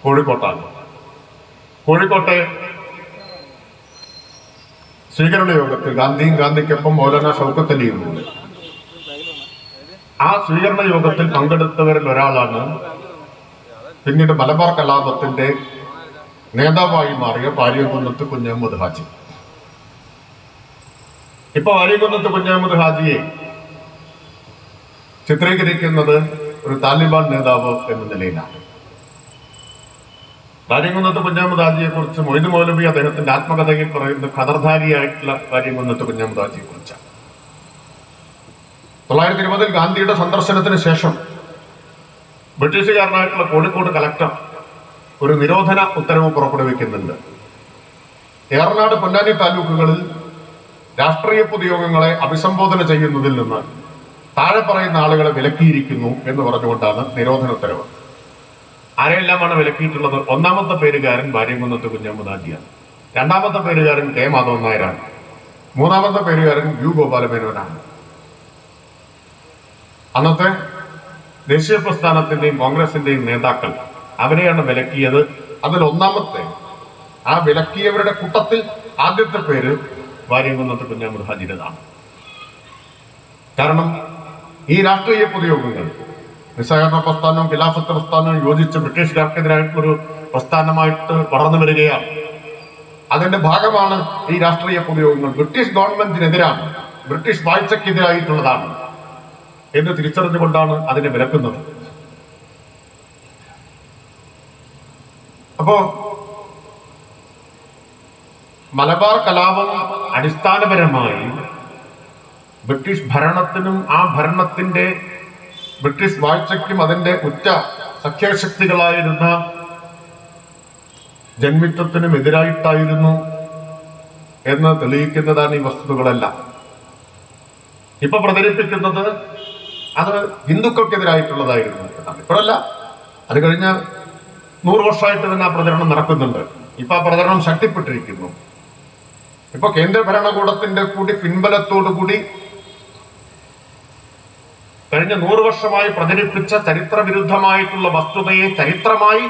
കോഴിക്കോട്ടാണ്. കോഴിക്കോട്ടെ സ്വീകരണ യോഗത്തിൽ ഗാന്ധിക്കൊപ്പം മൗലാന ഷൗക്കത്ത് അലിയുമുണ്ട്. ആ സ്വീകരണ യോഗത്തിൽ പങ്കെടുത്തവരിൽ ഒരാളാണ് പിന്നീട് മലബാർ കലാപത്തിന്റെ നേതാവായി മാറിയ വാര്യംകുന്നത്ത് കുഞ്ഞഹമ്മദ് ഹാജി. ഇപ്പൊ വാര്യംകുന്നത്ത് കുഞ്ഞഹമ്മദ് ഹാജിയെ ചിത്രീകരിക്കുന്നത് ഒരു താലിബാൻ നേതാവ് എന്ന നിലയിലാണ്. വാര്യംകുന്നത്ത് കുഞ്ഞഹമ്മദ് ഹാജിയെ കുറിച്ച് മൊയ്ത് മൗലവി അദ്ദേഹത്തിന്റെ ആത്മകഥയിൽ പറയുന്നത് ഖദർധാരിയായിട്ടുള്ള വാര്യംകുന്നത്ത് കുഞ്ഞഹമ്മദ് ഹാജിയെ കുറിച്ചാണ്. 1920 ഗാന്ധിയുടെ സന്ദർശനത്തിന് ശേഷം ബ്രിട്ടീഷുകാരനായിട്ടുള്ള കോഴിക്കോട് കലക്ടർ ഒരു നിരോധന ഉത്തരവ് പുറപ്പെടുവിക്കുന്നുണ്ട്. ഏറനാട്, പൊന്നാനി താലൂക്കുകളിൽ രാഷ്ട്രീയ പൊതുയോഗങ്ങളെ അഭിസംബോധന ചെയ്യുന്നതിൽ നിന്ന് താഴെ പറയുന്ന ആളുകളെ വിലക്കിയിരിക്കുന്നു എന്ന് പറഞ്ഞുകൊണ്ടാണ് നിരോധന ഉത്തരവ്. ആരെയെല്ലാമാണ് വിലക്കിയിട്ടുള്ളത്? ഒന്നാമത്തെ പേരുകാരൻ വാര്യംകുന്നത്ത് കുഞ്ഞഹമ്മദ് ഹാജിയാണ്. രണ്ടാമത്തെ പേരുകാരൻ കെ മാധവൻ നായരാണ്. മൂന്നാമത്തെ പേരുകാരൻ യു ഗോപാലമേനോനാണ്. അന്നത്തെ ദേശീയ പ്രസ്ഥാനത്തിന്റെയും കോൺഗ്രസിന്റെയും നേതാക്കൾ അവരെയാണ് വിലക്കിയത്. അതിൽ ഒന്നാമത്തെ ആ വിലക്കിയവരുടെ കൂട്ടത്തിൽ ആദ്യത്തെ പേര് വാര്യംകുന്നത്ത് കുഞ്ഞഹമ്മദ് ഹാജിയുടേതാണ്. കാരണം ഈ രാഷ്ട്രീയ പൊതുയോഗങ്ങൾ നിസ്സഹകരണ പ്രസ്ഥാനവും ഖിലാഫത്ത് പ്രസ്ഥാനവും യോജിച്ച് ബ്രിട്ടീഷുകാർക്കെതിരായിട്ടുള്ളൊരു പ്രസ്ഥാനമായിട്ട് വളർന്നു വരികയാണ്. അതിന്റെ ഭാഗമാണ് ഈ രാഷ്ട്രീയ പൊതുയോഗങ്ങൾ. ബ്രിട്ടീഷ് ഗവൺമെന്റിനെതിരാണ്, ബ്രിട്ടീഷ് വാഴ്ചക്കെതിരായിട്ടുള്ളതാണ് എന്ന് തിരിച്ചറിഞ്ഞുകൊണ്ടാണ് അതിനെ വിലക്കുന്നത്. അപ്പോ മലബാർ കലാപം അടിസ്ഥാനപരമായി ബ്രിട്ടീഷ് ഭരണത്തിനും ആ ഭരണത്തിന്റെ ബ്രിട്ടീഷ് വാഴ്ചയ്ക്കും അതിന്റെ ഉറ്റ സഖ്യശക്തികളായിരുന്ന ജന്മിത്വത്തിനും എതിരായിട്ടായിരുന്നു എന്ന് തെളിയിക്കുന്നതാണ് ഈ വസ്തുതകളെല്ലാം. ഇപ്പൊ പ്രചരിപ്പിക്കുന്നത് അത് ഹിന്ദുക്കൾക്കെതിരായിട്ടുള്ളതായിരുന്നു എന്നാണ്. ഇപ്പോഴല്ല, അത് കഴിഞ്ഞ 100 വർഷമായിട്ട് തന്നെ ആ പ്രചരണം നടക്കുന്നുണ്ട്. ഇപ്പൊ ആ പ്രചരണം ശക്തിപ്പെട്ടിരിക്കുന്നു. ഇപ്പൊ കേന്ദ്ര ഭരണകൂടത്തിന്റെ കൂടി പിൻബലത്തോടുകൂടി കഴിഞ്ഞ 100 വർഷമായി പ്രചരിപ്പിച്ച ചരിത്ര വിരുദ്ധമായിട്ടുള്ള വസ്തുതയെ ചരിത്രമായി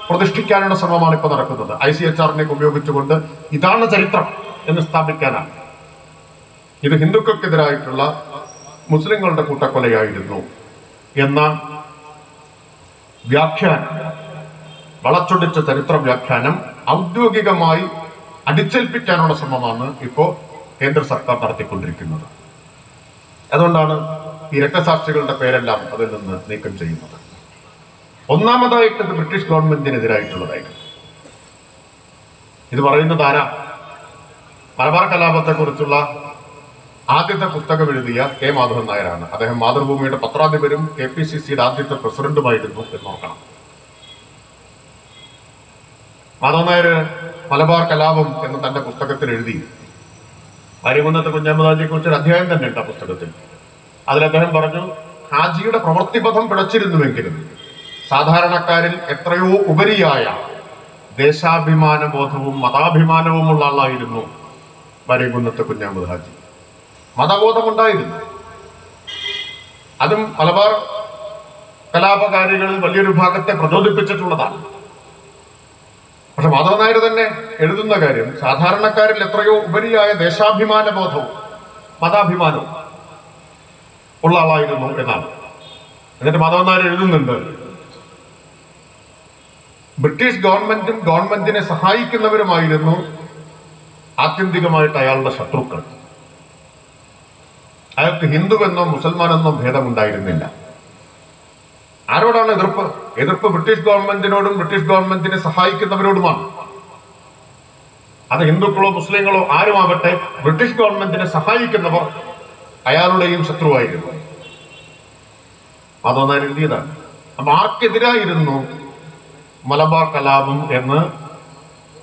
പ്രതിഷ്ഠിക്കാനുള്ള ശ്രമമാണ് ഇപ്പൊ നടക്കുന്നത്. ICHR ഉപയോഗിച്ചുകൊണ്ട് ഇതാണ് ചരിത്രം എന്ന് സ്ഥാപിക്കാനാണ്. ഇത് ഹിന്ദുക്കൾക്കെതിരായിട്ടുള്ള മുസ്ലിങ്ങളുടെ കൂട്ടക്കൊലയായിരുന്നു എന്ന വ്യാഖ്യാനം, വളച്ചൊടിച്ച ചരിത്ര വ്യാഖ്യാനം ഔദ്യോഗികമായി അടിച്ചേൽപ്പിക്കാനുള്ള ശ്രമമാണ് ഇപ്പോ കേന്ദ്ര സർക്കാർ നടത്തിക്കൊണ്ടിരിക്കുന്നത്. അതുകൊണ്ടാണ് ഈ രക്തസാക്ഷികളുടെ പേരെല്ലാം അതിൽ നിന്ന് നീക്കം ചെയ്യുന്നത്. ഒന്നാമതായിട്ട് ഇത് ബ്രിട്ടീഷ് ഗവൺമെന്റിനെതിരായിട്ടുള്ളതായിരുന്നു. ഇത് പറയുന്നത് ആരാ? മലബാർ കലാപത്തെ കുറിച്ചുള്ള ആദ്യത്തെ പുസ്തകം എഴുതിയ കെ മാധവൻ നായരാണ്. അദ്ദേഹം മാതൃഭൂമിയുടെ പത്രാധിപരും KPCCയുടെ ആദ്യത്തെ പ്രസിഡന്റുമായിരുന്നു എന്ന് ഓർക്കണം. മാധവൻ നായർ മലബാർ കലാപം എന്ന് തന്റെ പുസ്തകത്തിൽ എഴുതി. വാര്യംകുന്നത്ത് കുഞ്ഞഹമ്മദ് ഹാജിയെ കുറിച്ച് ഒരു അധ്യായം തന്നെ ഉണ്ട് ആ പുസ്തകത്തിൽ. അതിൽ അദ്ദേഹം പറഞ്ഞു, ഹാജിയുടെ പ്രവൃത്തിപഥം പിഴച്ചിരുന്നുവെങ്കിലും സാധാരണക്കാരിൽ എത്രയോ ഉപരിയായ ദേശാഭിമാന ബോധവും മതാഭിമാനവുമുള്ള ആളായിരുന്നു വാര്യംകുന്നത്ത് കുഞ്ഞഹമ്മദ് ഹാജി. മതബോധമുണ്ടായിരുന്നു. അതും മലബാർ കലാപകാരികളിൽ വലിയൊരു ഭാഗത്തെ പ്രചോദിപ്പിച്ചിട്ടുള്ളതാണ്. പക്ഷെ മാധവൻ നായർ തന്നെ എഴുതുന്ന കാര്യം സാധാരണക്കാരിൽ എത്രയോ ഉപരിയായ ദേശാഭിമാന ബോധവും മതാഭിമാനവും ഉള്ള ആളായിരുന്നു എന്നാണ്. എന്നിട്ട് മാധവൻ നായർ എഴുതുന്നുണ്ട്, ബ്രിട്ടീഷ് ഗവൺമെന്റും ഗവൺമെന്റിനെ സഹായിക്കുന്നവരുമായിരുന്നു ആത്യന്തികമായിട്ട് അയാളുടെ ശത്രുക്കൾ. അയാൾക്ക് ഹിന്ദുവെന്നോ മുസൽമാനെന്നോ ഭേദമുണ്ടായിരുന്നില്ല. ആരോടാണ് എതിർപ്പ്? എതിർപ്പ് ബ്രിട്ടീഷ് ഗവൺമെന്റിനോടും ബ്രിട്ടീഷ് ഗവൺമെന്റിനെ സഹായിക്കുന്നവരോടുമാണ്. അത് ഹിന്ദുക്കളോ മുസ്ലിങ്ങളോ ആരുമാവട്ടെ, ബ്രിട്ടീഷ് ഗവൺമെന്റിനെ സഹായിക്കുന്നവർ അയാളുടെയും ശത്രുവായിരുന്നു. അതൊന്നായി എഴുതിയതാണ്. അപ്പൊ ആർക്കെതിരായിരുന്നു മലബാർ കലാപം എന്ന്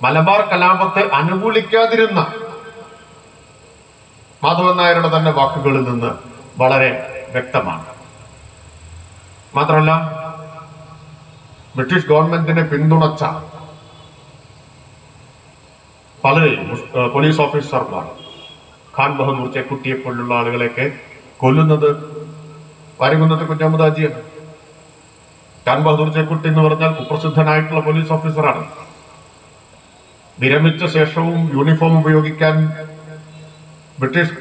മലബാർ കലാപത്തെ അനുകൂലിക്കാതിരുന്ന മാധവൻ നായരുടെ തന്നെ വാക്കുകളിൽ നിന്ന് വളരെ വ്യക്തമാണ്. മാത്രമല്ല, ബ്രിട്ടീഷ് ഗവൺമെന്റിനെ പിന്തുണച്ച പലരെയും പോലീസ് ഓഫീസർമാർ, ഖാൻ ബഹദൂർ ചേക്കുട്ടിയെ പോലുള്ള ആളുകളെയൊക്കെ കൊല്ലുന്നത് വാര്യംകുന്നത്ത് കുഞ്ഞഹമ്മദ് ഹാജിയാണ്. ഖാൻ ബഹദൂർ ചേക്കുട്ടി എന്ന് പറഞ്ഞാൽ കുപ്രസിദ്ധനായിട്ടുള്ള പോലീസ് ഓഫീസറാണ്. വിരമിച്ച ശേഷവും യൂണിഫോം ഉപയോഗിക്കാൻ ബ്രിട്ടീഷ്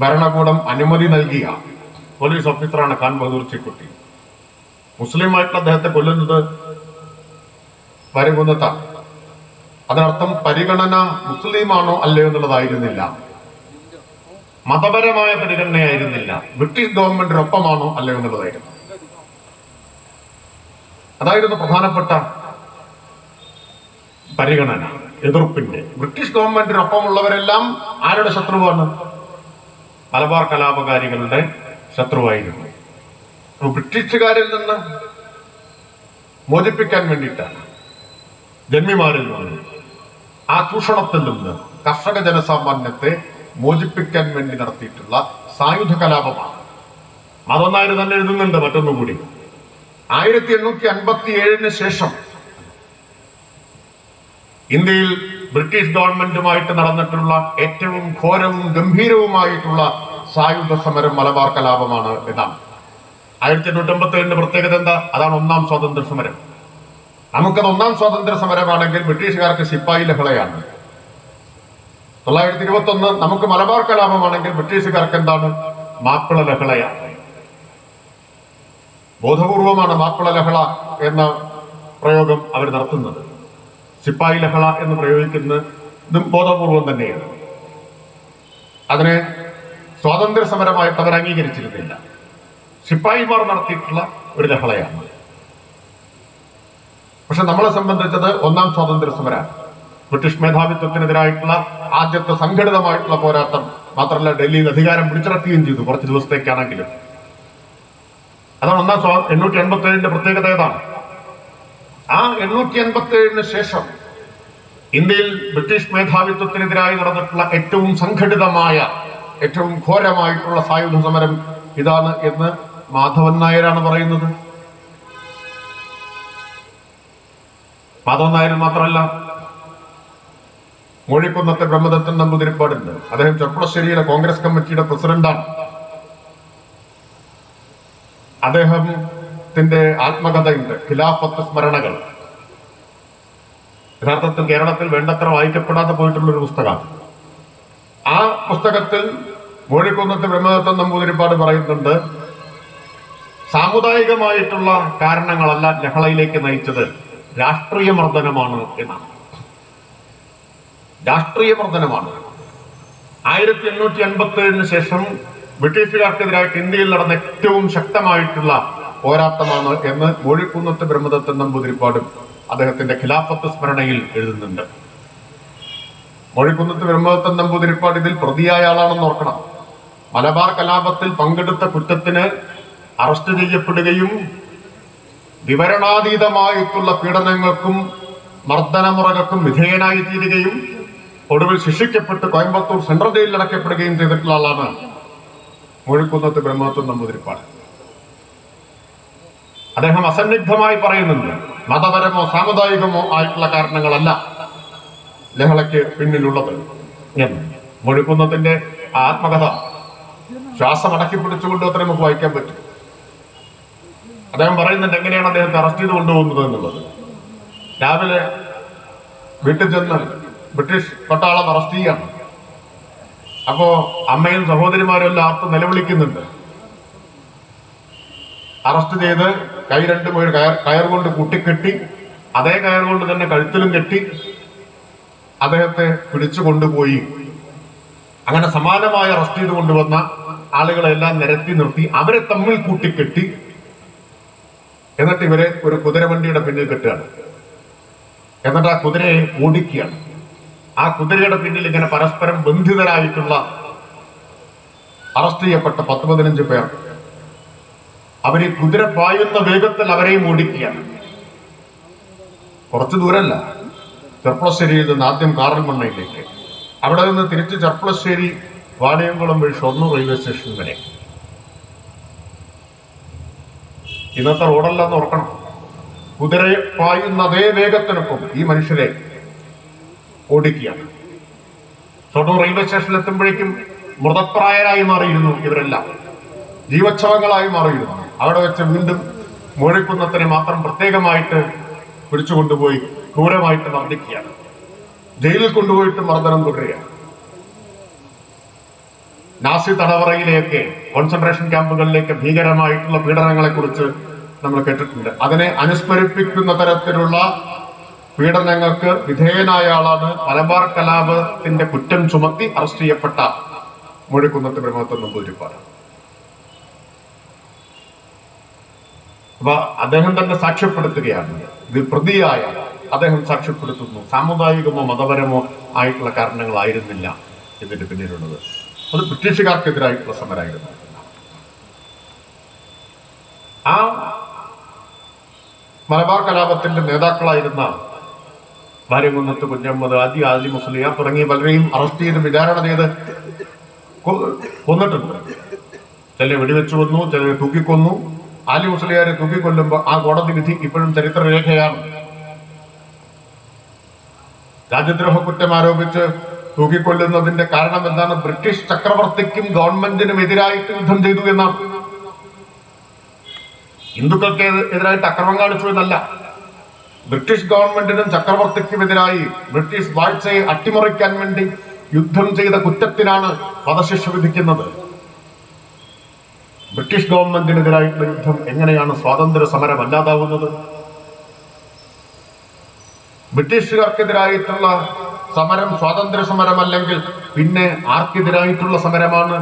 ഭരണകൂടം അനുമതി നൽകിയ പോലീസ് ഓഫീസറാണ് ഖാൻ ബഹദൂർ ചേക്കുട്ടി. മുസ്ലിമായിട്ടുള്ള അദ്ദേഹത്തെ കൊല്ലുന്നത് വരകുന്നത്താണ്. അതിനർത്ഥം പരിഗണന മുസ്ലിമാണോ അല്ലയോ എന്നുള്ളതായിരുന്നില്ല, മതപരമായ പരിഗണനയായിരുന്നില്ല, ബ്രിട്ടീഷ് ഗവൺമെന്റിനൊപ്പമാണോ അല്ലയോ എന്നുള്ളതായിരുന്നു. അതായിരുന്നു പ്രധാനപ്പെട്ട പരിഗണന. എതിർപ്പിന്റെ ബ്രിട്ടീഷ് ഗവൺമെന്റിനൊപ്പമുള്ളവരെല്ലാം ആരുടെ ശത്രുവാണ്? മലബാർ കലാപകാരികളുടെ ശത്രുവായിരുന്നു. ബ്രിട്ടീഷുകാരിൽ നിന്ന് മോചിപ്പിക്കാൻ വേണ്ടിയിട്ടാണ്, ജന്മിമാരിൽ നിന്ന്, ആ ചൂഷണത്തിൽ നിന്ന് കർഷക ജനസാമാന്യത്തെ മോചിപ്പിക്കാൻ വേണ്ടി നടത്തിയിട്ടുള്ള സായുധ കലാപമാണ്. അതൊന്നായിരുന്നു തന്നെ എഴുതുന്നുണ്ട്. മറ്റൊന്നുകൂടി 1857 ശേഷം ഇന്ത്യയിൽ ബ്രിട്ടീഷ് ഗവൺമെന്റുമായിട്ട് നടന്നിട്ടുള്ള ഏറ്റവും ഘോരവും ഗംഭീരവുമായിട്ടുള്ള സായുധ സമരം മലബാർ കലാപമാണ് എന്നാണ്. 1857 പ്രത്യേകത എന്താ? അതാണ് ഒന്നാം സ്വാതന്ത്ര്യ സമരം. നമുക്കത് ഒന്നാം സ്വാതന്ത്ര്യ സമരമാണെങ്കിൽ ബ്രിട്ടീഷുകാർക്ക് ശിപ്പായി ലഹളയാണ്. 921 നമുക്ക് മലബാർ കലാപമാണെങ്കിൽ ബ്രിട്ടീഷുകാർക്ക് എന്താണ്? മാപ്പിള ലഹളയാണ്. ബോധപൂർവമാണ് മാപ്പിള ലഹള എന്ന പ്രയോഗം അവർ നടത്തുന്നത്. ശിപ്പായി ലഹള എന്ന് പ്രയോഗിക്കുന്നതും ബോധപൂർവം തന്നെയാണ്. അതിനെ സ്വാതന്ത്ര്യ സമരമായിട്ട് അവർ അംഗീകരിച്ചിരുന്നില്ല. ശിപ്പായിമാർ നടത്തിയിട്ടുള്ള ഒരു ലഹളയാണ്. പക്ഷെ നമ്മളെ സംബന്ധിച്ചത് ഒന്നാം സ്വാതന്ത്ര്യ സമരമാണ്. ബ്രിട്ടീഷ് മേധാവിത്വത്തിനെതിരായിട്ടുള്ള ആദ്യത്തെ സംഘടിതമായിട്ടുള്ള പോരാട്ടം. മാത്രമല്ല, ഡൽഹിയിൽ അധികാരം പിടിച്ചടക്കുകയും ചെയ്തു, കുറച്ച് ദിവസത്തേക്കാണെങ്കിലും. അതാണ് ഒന്നാം 887 പ്രത്യേകത. ഏതാണ്? ആ 887 ശേഷം ഇന്ത്യയിൽ ബ്രിട്ടീഷ് മേധാവിത്വത്തിനെതിരായി നടന്നിട്ടുള്ള ഏറ്റവും സംഘടിതമായ, ഏറ്റവും ഘോരമായിട്ടുള്ള സായുധ സമരം ഇതാണ് എന്ന് മാധവൻ നായരാണ് പറയുന്നത്. മാധവൻ നായർ മാത്രമല്ല, മോഴിക്കുന്നത്തെ ബ്രഹ്മദത്തൻ നമ്പൂതിരിപ്പാടുണ്ട്. അദ്ദേഹം ചെർപ്പുളശ്ശേരിയിലെ കോൺഗ്രസ് കമ്മിറ്റിയുടെ പ്രസിഡന്റാണ്. അദ്ദേഹത്തിന്റെ ആത്മകഥയുണ്ട്, ഖിലാഫത്ത് സ്മരണകൾ. യഥാർത്ഥത്തിൽ കേരളത്തിൽ വേണ്ടത്ര വായിക്കപ്പെടാതെ പോയിട്ടുള്ള ഒരു പുസ്തകമാണ്. ആ പുസ്തകത്തിൽ മോഴിക്കുന്നത്തെ ബ്രഹ്മദത്തൻ നമ്പൂതിരിപ്പാട് പറയുന്നുണ്ട്, സാമുദായികമായിട്ടുള്ള കാരണങ്ങളല്ല ലഹളയിലേക്ക് നയിച്ചത്, രാഷ്ട്രീയ മർദ്ദനമാണ് എന്നാണ്. രാഷ്ട്രീയ മർദ്ദനമാണ്. 1857 ശേഷം ബ്രിട്ടീഷുകാർക്കെതിരായിട്ട് ഇന്ത്യയിൽ നടന്ന ഏറ്റവും ശക്തമായിട്ടുള്ള പോരാട്ടമാണ് എന്ന് മോഴിക്കുന്നത്ത് ബ്രഹ്മദത്തൻ നമ്പൂതിരിപ്പാടും അദ്ദേഹത്തിന്റെ ഖിലാഫത്ത് സ്മരണയിൽ എഴുതുന്നുണ്ട്. മോഴിക്കുന്നത്ത് ബ്രഹ്മദത്തൻ നമ്പൂതിരിപ്പാട് ഇതിൽ പ്രതിയായ ആളാണെന്ന് ഓർക്കണം. മലബാർ കലാപത്തിൽ പങ്കെടുത്ത കുറ്റത്തിന് അറസ്റ്റ് ചെയ്യപ്പെടുകയും വിവരണാതീതമായിട്ടുള്ള പീഡനങ്ങൾക്കും മർദ്ദനമുറകൾക്കും വിധേയനായി തീരുകയും ഒടുവിൽ ശിക്ഷിക്കപ്പെട്ട് കോയമ്പത്തൂർ സെൻട്രൽ ജയിലിൽ അടയ്ക്കപ്പെടുകയും ചെയ്തിട്ടുള്ള ആളാണ് മോഴിക്കുന്നത്ത് ബ്രഹ്മദത്തൻ നമ്പൂതിരിപ്പാട്. അദ്ദേഹം അസന്നിഗ്ധമായി പറയുന്നുണ്ട്, മതപരമോ സാമുദായികമോ ആയിട്ടുള്ള കാരണങ്ങളല്ല ലഹളയ്ക്ക് പിന്നിലുള്ളത് എന്ന്. മോഴിക്കുന്നത്തിന്റെ ആത്മകഥ ശ്വാസം അടക്കി പിടിച്ചുകൊണ്ട് അത്ര നമുക്ക് വായിക്കാൻ പറ്റും. അദ്ദേഹം പറയുന്നുണ്ട് എങ്ങനെയാണ് അദ്ദേഹത്തെ അറസ്റ്റ് ചെയ്ത് കൊണ്ടുപോകുന്നത് എന്നുള്ളത്. രാവിലെ വീട്ടിൽ ചെന്ന് ബ്രിട്ടീഷ് പട്ടാളം അറസ്റ്റ് ചെയ്യാണ്. അപ്പോ അമ്മയും സഹോദരിമാരും എല്ലാം ആർത്ത് നിലവിളിക്കുന്നുണ്ട്. അറസ്റ്റ് ചെയ്ത് കൈ രണ്ടും ഒരു കയർ കൊണ്ട് കൂട്ടിക്കെട്ടി, അതേ കയർ കൊണ്ട് തന്നെ കഴുത്തിലും കെട്ടി അദ്ദേഹത്തെ പിടിച്ചു കൊണ്ടുപോയി. അങ്ങനെ സമാനമായ അറസ്റ്റ് ചെയ്ത് കൊണ്ടുവന്ന ആളുകളെല്ലാം നിരത്തി നിർത്തി അവരെ തമ്മിൽ കൂട്ടിക്കെട്ടി, എന്നിട്ട് ഇവരെ ഒരു കുതിരവണ്ടിയുടെ പിന്നിൽ കെട്ടുകയാണ്. എന്നിട്ട് ആ കുതിരയെ ഓടിക്കുകയാണ്. ആ കുതിരയുടെ പിന്നിൽ ഇങ്ങനെ പരസ്പരം ബന്ധിതരായിട്ടുള്ള അറസ്റ്റ് ചെയ്യപ്പെട്ട 10-15 പേർ, അവര് കുതിര പായുന്ന വേഗത്തിൽ അവരെയും ഓടിക്കുകയാണ്. കുറച്ചു ദൂരമല്ല, ചെർപ്പുളശ്ശേരിയിൽ നിന്ന് ആദ്യം കാറൽമണ്ണയിലേക്ക്, അവിടെ നിന്ന് തിരിച്ച് ചെർപ്പുളശ്ശേരി വാണിയംകുളം വഴി ഷൊർണൂർ റെയിൽവേ സ്റ്റേഷൻ വരെ. ഇന്നത്തെ റോഡല്ലെന്ന് ഓർക്കണം. കുതിരയെ പായുന്ന അതേ വേഗത്തിനൊപ്പം ഈ മനുഷ്യരെ ഓടിക്കുകയാണ്. ഷൊർണൂർ റെയിൽവേ സ്റ്റേഷനിൽ എത്തുമ്പോഴേക്കും മൃതപ്രായരായി മാറിയിരുന്നു ഇവരെല്ലാം, ജീവച്ഛവങ്ങളായി മാറിയിരുന്നു. അവിടെ വെച്ച് വീണ്ടും മോഴിക്കുന്നത്തിനെ മാത്രം പ്രത്യേകമായിട്ട് പിടിച്ചുകൊണ്ടുപോയി ക്രൂരമായിട്ട് മർദ്ദിക്കുകയാണ്. ജയിലിൽ കൊണ്ടുപോയിട്ട് മർദ്ദനം തുടരുകയാണ്. നാസി തടവറയിലേക്ക്, കോൺസെൻട്രേഷൻ ക്യാമ്പുകളിലേക്ക് ഭീകരമായിട്ടുള്ള പീഡനങ്ങളെ കുറിച്ച് നമ്മൾ കേട്ടിട്ടുണ്ട്. അതിനെ അനുസ്മരിപ്പിക്കുന്ന തരത്തിലുള്ള പീഡനങ്ങൾക്ക് വിധേയനായ ആളാണ് മലബാർ കലാപത്തിന്റെ കുറ്റം ചുമത്തി അറസ്റ്റ് ചെയ്യപ്പെട്ട മോഴിക്കുന്നത്ത് ബ്രഹ്മദത്തൻ നമ്പൂതിരിപ്പാട്. അപ്പൊ അദ്ദേഹം തന്നെ സാക്ഷ്യപ്പെടുത്തുകയാണ്. ഇത് പ്രതിയായ അദ്ദേഹം സാക്ഷ്യപ്പെടുത്തുന്നു, സാമുദായികമോ മതപരമോ ആയിട്ടുള്ള കാരണങ്ങളായിരുന്നില്ല ഇതിന്റെ പിന്നിലുള്ളത്. അത് ബ്രിട്ടീഷുകാർക്കെതിരായിട്ടുള്ള സമരമായിരുന്നു. ആ മലബാർ കലാപത്തിന്റെ നേതാക്കളായിരുന്ന ഭാര്യകുന്നത്ത് കുഞ്ഞമ്മദ്, ആദി മുസ്ലിയാർ തുടങ്ങിയ പലരെയും അറസ്റ്റ് ചെയ്ത് വിചാരണ ചെയ്ത് കൊന്നിട്ടുണ്ട്. ചിലരെ വെടിവെച്ചു കൊന്നു, ചിലരെ തൂക്കിക്കൊന്നു. ആലി മുസ്ലിയാരെ തൂക്കിക്കൊല്ലുമ്പോൾ ആ കോടതി വിധി ഇപ്പോഴും ചരിത്രരേഖയാണ്. രാജ്യദ്രോഹ കുറ്റം ആരോപിച്ച് തൂക്കിക്കൊല്ലുന്നതിന്റെ കാരണം എന്താണ്? ബ്രിട്ടീഷ് ചക്രവർത്തിക്കും ഗവൺമെന്റിനും എതിരായിട്ട് യുദ്ധം ചെയ്തു എന്നാണ്. ഹിന്ദുക്കൾക്ക് എതിരായിട്ട് അക്രമം കാണിച്ചു എന്നല്ല. ബ്രിട്ടീഷ് ഗവൺമെന്റിനും ചക്രവർത്തിക്കും എതിരായി ബ്രിട്ടീഷ് വാഴ്ചയെ അട്ടിമറിക്കാൻ വേണ്ടി യുദ്ധം ചെയ്ത കുറ്റത്തിനാണ് വധശിക്ഷ വിധിക്കുന്നത്. ബ്രിട്ടീഷ് ഗവൺമെന്റിനെതിരായിട്ടുള്ള യുദ്ധം എങ്ങനെയാണ് സ്വാതന്ത്ര്യ സമരം അല്ലാതാവുന്നത്? ബ്രിട്ടീഷുകാർക്കെതിരായിട്ടുള്ള സമരം സ്വാതന്ത്ര്യ സമരമല്ലെങ്കിൽ പിന്നെ ആർക്കെതിരായിട്ടുള്ള സമരമാണ്?